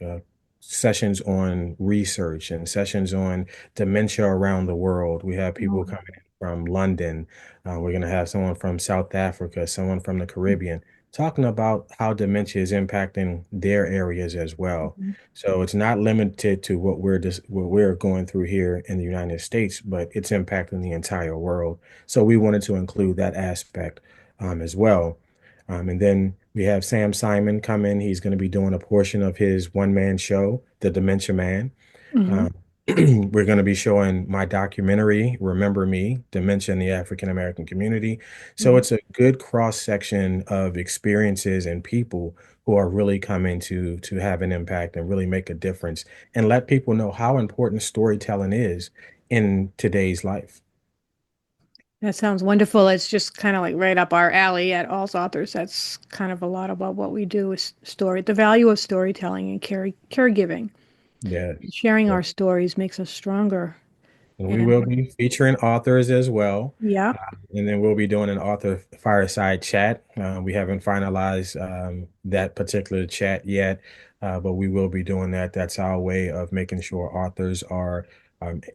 sessions on research and sessions on dementia around the world. We have people
Mm,
coming in from London. We're going to have someone from South Africa, someone from the Caribbean, talking about how dementia is impacting their areas as well.
mhm,
So it's not limited to what we're going through here in the United States, but it's impacting the entire world. So we wanted to include that aspect as well. And then we have Sam Simon come in. He's going to be doing a portion of his one-man show, The Dementia Man.
mhm,
Um, we're going to be showing my documentary, Remember Me, Dementia in the African American Community. So
mhm.
it's a good cross section of experiences and people who are really coming to have an impact and really make a difference and let people know how important storytelling is in today's life.
That sounds wonderful. It's just kind of like right up our alley at All's Authors. That's kind of a lot about what we do is story, the value of storytelling and caregiving.
Yeah.
Sharing our stories makes us stronger.
And we
And
will be featuring authors as well.
yeah.
And then we'll be doing an author fireside chat. We haven't finalized that particular chat yet, but we will be doing that. That's our way of making sure authors are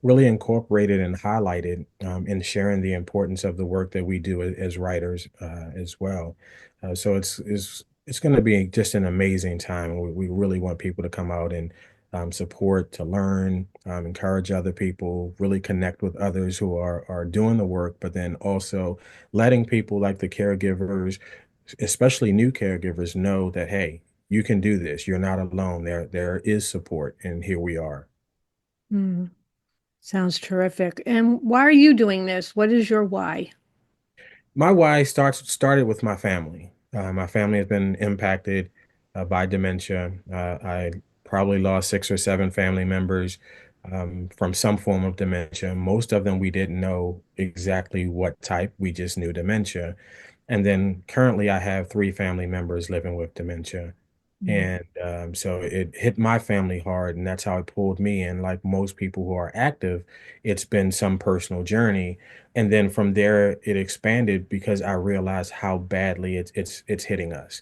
really incorporated and highlighted in sharing the importance of the work that we do as writers as well. So it's going to be just an amazing time. We really want people to come out and support, to learn, encourage other people, really connect with others who are doing the work, but then also letting people like the caregivers, especially new caregivers, know that hey, you can do this. You're not alone. There is support, and here we are.
Mm, sounds terrific. And why are you doing this? What is your why?
My why started with my family. My family has been impacted by dementia. I probably lost 6 or 7 family members from some form of dementia. Most of them we didn't know exactly what type. We just knew dementia. And then currently, I have 3 family members living with dementia.
Mm,
And so it hit my family hard, and that's how it pulled me in. Like most people who are active, it's been some personal journey, and then from there it expanded because I realized how badly it's hitting us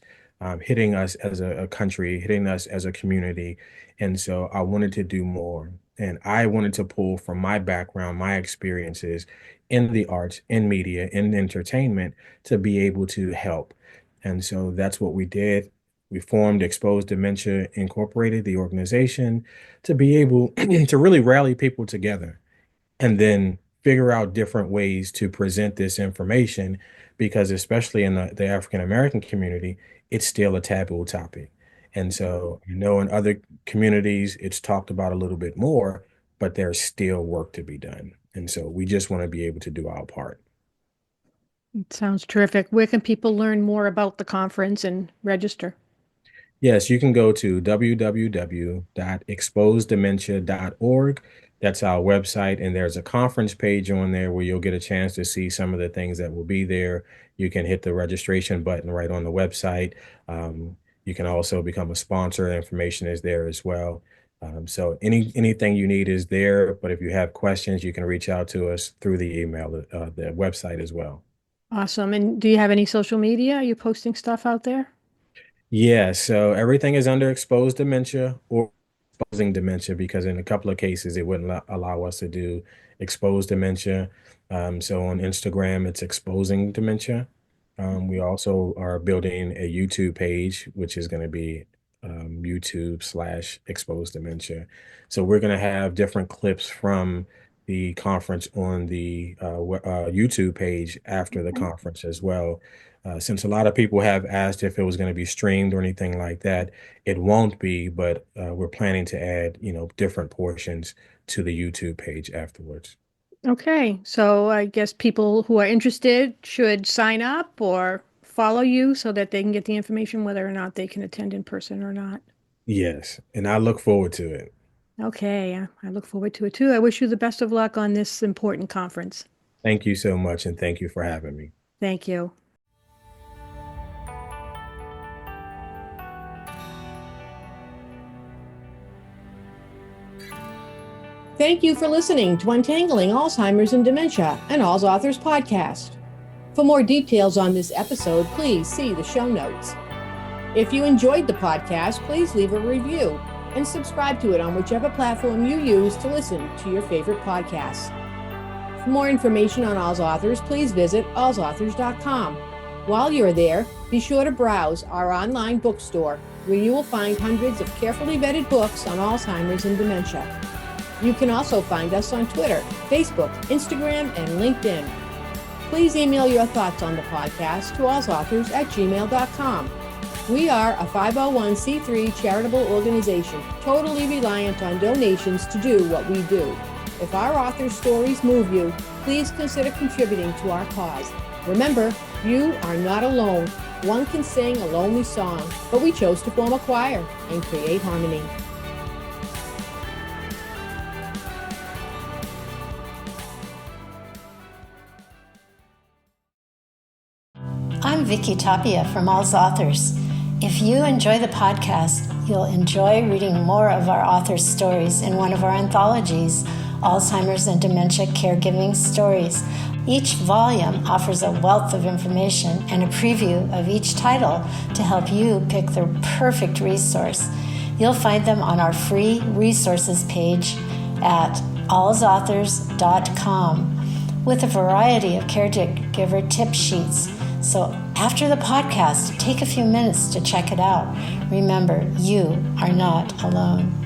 as a country, hitting us as a community, and so I wanted to do more, and I wanted to pull from my background, my experiences in the arts, in media, in entertainment to be able to help, and so that's what we did. We formed Exposed Dementia Incorporated, the organization, to be able to really rally people together and then figure out different ways to present this information because especially in the African American community, it's still a taboo topic. And so I know in other communities it's talked about a little bit more, but there's still work to be done. And so we just want to be able to do our part.
it sounds terrific. Where can people learn more about the conference and register?
Yes, you can go to www.exposeddementia.org. That's our website, and there's a conference page on there where you'll get a chance to see some of the things that will be there. You can hit the registration button right on the website. You can also become a sponsor. The information is there as well. So anything you need is there, but if you have questions, you can reach out to us through the email, the website as well.
Awesome. And do you have any social media? Are you posting stuff out there?
Yeah, so everything is under exposed dementia or exposing dementia because in a couple of cases it wouldn't allow us to do exposed dementia. So on Instagram, it's exposing dementia. We also are building a YouTube page, which is going to be YouTube/exposed dementia. So we're going to have different clips from the conference on the YouTube page after the conference as well. Since a lot of people have asked if it was going to be streamed or anything like that, it won't be, but we're planning to add, different portions to the YouTube page afterwards.
Okay. So I guess people who are interested should sign up or follow you so that they can get the information whether or not they can attend in person or not?
Yes, and I look forward to it.
Okay, I look forward to it too. I wish you the best of luck on this important conference.
Thank you so much, and thank you for having me.
Thank you. Thank you for listening to Untangling Alzheimer's and Dementia, an All's Authors podcast. For more details on this episode, please see the show notes. If you enjoyed the podcast, please leave a review and subscribe to it on whichever platform you use to listen to your favorite podcasts. For more information on All's Authors, please visit allsauthors.com. While you're there, be sure to browse our online bookstore, where you will find hundreds of carefully vetted books on Alzheimer's and dementia. You can also find us on Twitter, Facebook, Instagram, and LinkedIn. Please email your thoughts on the podcast to allsauthors@gmail.com. We are a 501c3 charitable organization, totally reliant on donations to do what we do. If our authors' stories move you, please consider contributing to our cause. Remember, you are not alone. One can sing a lonely song, but we chose to form a choir and create harmony.
I'm Vicki Tapia from All's Authors. If you enjoy the podcast, you'll enjoy reading more of our authors' stories in one of our anthologies, Alzheimer's and Dementia Caregiving Stories. Each volume offers a wealth of information and a preview of each title to help you pick the perfect resource. You'll find them on our free resources page at allsauthors.com with a variety of caregiver tip sheets. So after the podcast, take a few minutes to check it out. Remember, you are not alone.